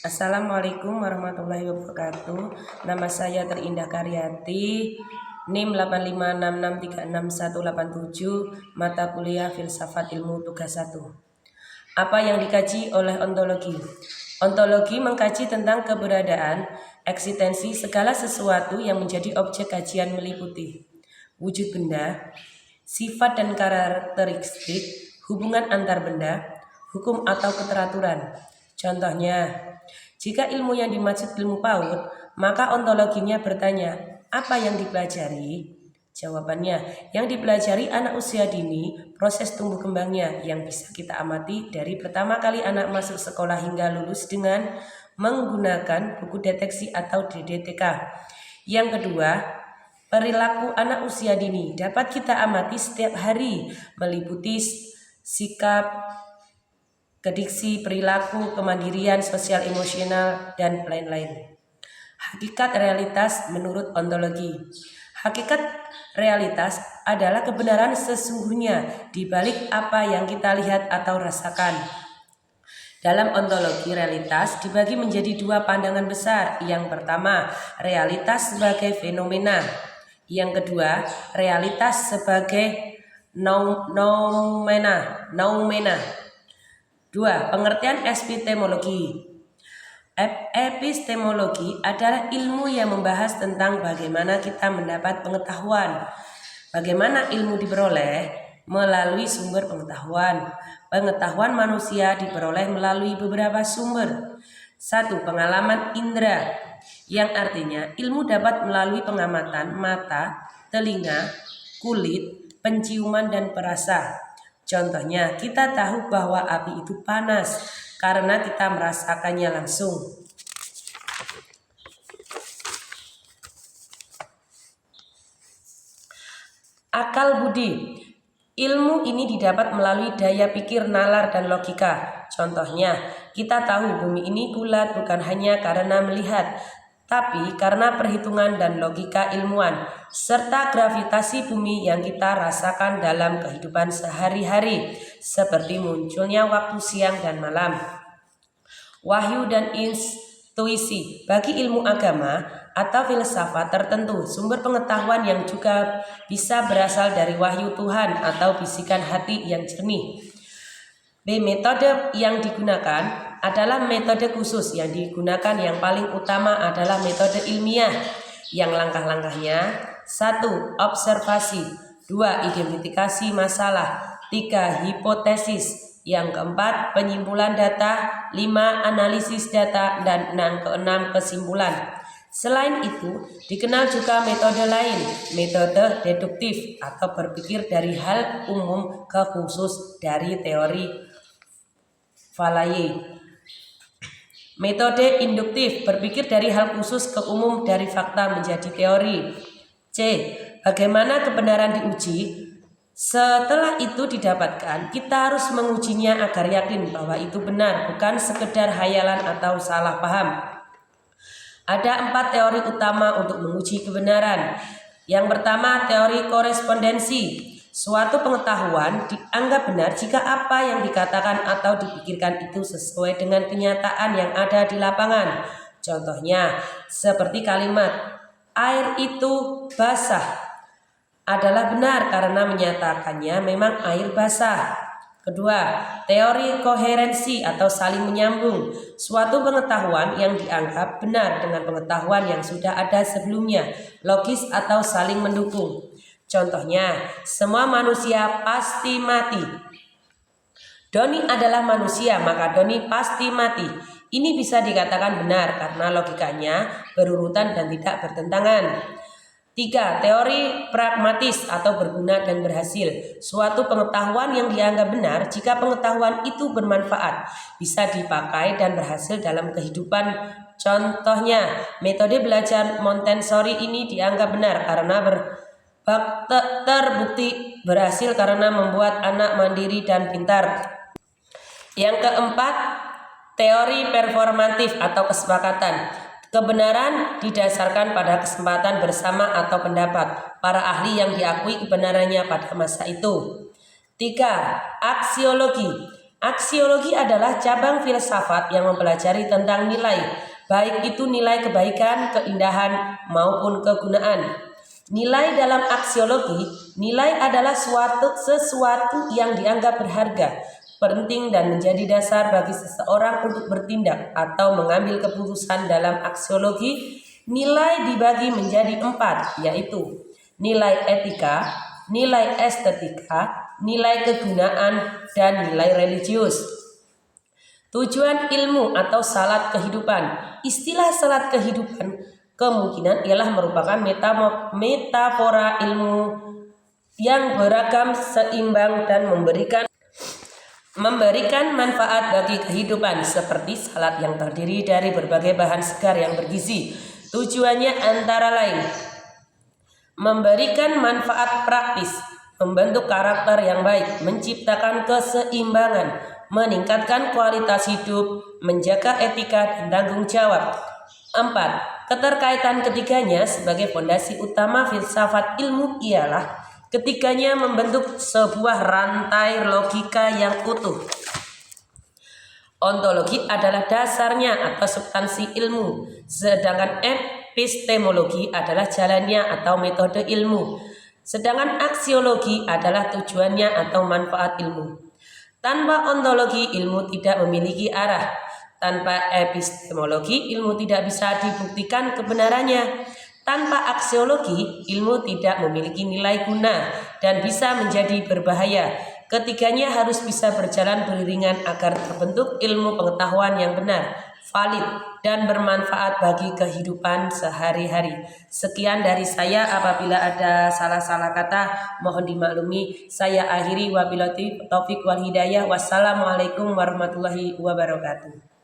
Assalamualaikum warahmatullahi wabarakatuh. Nama saya Terindah Karyati, NIM 856636187, mata kuliah Filsafat Ilmu Tugas 1. Apa yang dikaji oleh ontologi? Ontologi mengkaji tentang keberadaan, eksistensi segala sesuatu yang menjadi objek kajian meliputi wujud benda, sifat dan karakteristik, hubungan antar benda, hukum atau keteraturan. Contohnya, jika ilmu yang dimaksud ilmu PAUD, maka ontologinya bertanya, apa yang dipelajari? Jawabannya, yang dipelajari anak usia dini, proses tumbuh kembangnya yang bisa kita amati dari pertama kali anak masuk sekolah hingga lulus dengan menggunakan buku deteksi atau DDTK. Yang kedua, perilaku anak usia dini dapat kita amati setiap hari, meliputi sikap, kediksi, perilaku, kemandirian, sosial emosional, dan lain-lain. Hakikat realitas menurut ontologi. Hakikat realitas adalah kebenaran sesungguhnya di balik apa yang kita lihat atau rasakan. Dalam ontologi, realitas dibagi menjadi dua pandangan besar. Yang pertama, realitas sebagai fenomena. Yang kedua, realitas sebagai noumena. 2. Pengertian epistemologi. Epistemologi adalah ilmu yang membahas tentang bagaimana kita mendapat pengetahuan. Bagaimana ilmu diperoleh? Melalui sumber pengetahuan. Pengetahuan manusia diperoleh melalui beberapa sumber. 1. Pengalaman indera, yang artinya ilmu dapat melalui pengamatan mata, telinga, kulit, penciuman, dan perasa. Contohnya, kita tahu bahwa api itu panas karena kita merasakannya langsung. Akal budi. Ilmu ini didapat melalui daya pikir, nalar, dan logika. Contohnya, kita tahu bumi ini bulat bukan hanya karena melihat, tapi karena perhitungan dan logika ilmuwan, serta gravitasi bumi yang kita rasakan dalam kehidupan sehari-hari, seperti munculnya waktu siang dan malam. Wahyu dan intuisi. Bagi ilmu agama atau filsafat tertentu, sumber pengetahuan yang juga bisa berasal dari wahyu Tuhan atau bisikan hati yang jernih. B. Metode yang digunakan adalah metode khusus. Yang digunakan yang paling utama adalah metode ilmiah, yang langkah-langkahnya: 1. Observasi, 2. Identifikasi masalah, 3. Hipotesis, yang keempat penyimpulan data, 5. Analisis data, dan 6. Kesimpulan. Selain itu, dikenal juga metode lain, metode deduktif atau berpikir dari hal umum ke khusus dari teori Valaye. Metode induktif, berpikir dari hal khusus ke umum, dari fakta menjadi teori. C. Bagaimana kebenaran diuji? Setelah itu didapatkan, kita harus mengujinya agar yakin bahwa itu benar, bukan sekedar hayalan atau salah paham. Ada 4 teori utama untuk menguji kebenaran. Yang pertama, teori korespondensi. Suatu pengetahuan dianggap benar jika apa yang dikatakan atau dipikirkan itu sesuai dengan kenyataan yang ada di lapangan. Contohnya, seperti kalimat, air itu basah, adalah benar karena menyatakannya memang air basah. Kedua, teori koherensi atau saling menyambung. Suatu pengetahuan yang dianggap benar dengan pengetahuan yang sudah ada sebelumnya, logis atau saling mendukung. Contohnya, semua manusia pasti mati. Doni adalah manusia, maka Doni pasti mati. Ini bisa dikatakan benar karena logikanya berurutan dan tidak bertentangan. 3. Teori pragmatis atau berguna dan berhasil. Suatu pengetahuan yang dianggap benar jika pengetahuan itu bermanfaat, bisa dipakai dan berhasil dalam kehidupan. Contohnya, metode belajar Montessori ini dianggap benar karena terbukti berhasil karena membuat anak mandiri dan pintar. Yang keempat, teori performatif atau kesepakatan. Kebenaran didasarkan pada kesempatan bersama atau pendapat para ahli yang diakui kebenarannya pada masa itu. 3. Aksiologi. Aksiologi adalah cabang filsafat yang mempelajari tentang nilai, baik itu nilai kebaikan, keindahan, maupun kegunaan. Nilai dalam aksiologi, nilai adalah sesuatu yang dianggap berharga, penting dan menjadi dasar bagi seseorang untuk bertindak atau mengambil keputusan. Dalam aksiologi, nilai dibagi menjadi 4, yaitu nilai etika, nilai estetika, nilai kegunaan, dan nilai religius. Tujuan ilmu atau salat kehidupan. Istilah salat kehidupan kemungkinan ialah merupakan metafora ilmu yang beragam, seimbang, dan memberikan manfaat bagi kehidupan, seperti salad yang terdiri dari berbagai bahan segar yang bergizi. Tujuannya antara lain memberikan manfaat praktis, membentuk karakter yang baik, menciptakan keseimbangan, meningkatkan kualitas hidup, menjaga etika dan tanggung jawab. 4. Keterkaitan ketiganya sebagai fondasi utama filsafat ilmu ialah ketiganya membentuk sebuah rantai logika yang utuh. Ontologi adalah dasarnya atau substansi ilmu, sedangkan epistemologi adalah jalannya atau metode ilmu. Sedangkan aksiologi adalah tujuannya atau manfaat ilmu. Tanpa ontologi, ilmu tidak memiliki arah. Tanpa epistemologi, ilmu tidak bisa dibuktikan kebenarannya. Tanpa aksiologi, ilmu tidak memiliki nilai guna dan bisa menjadi berbahaya. Ketiganya harus bisa berjalan beriringan agar terbentuk ilmu pengetahuan yang benar, valid, dan bermanfaat bagi kehidupan sehari-hari. Sekian dari saya. Apabila ada salah-salah kata, mohon dimaklumi. Saya akhiri, wabillahi taufik wal hidayah. Wassalamualaikum warahmatullahi wabarakatuh.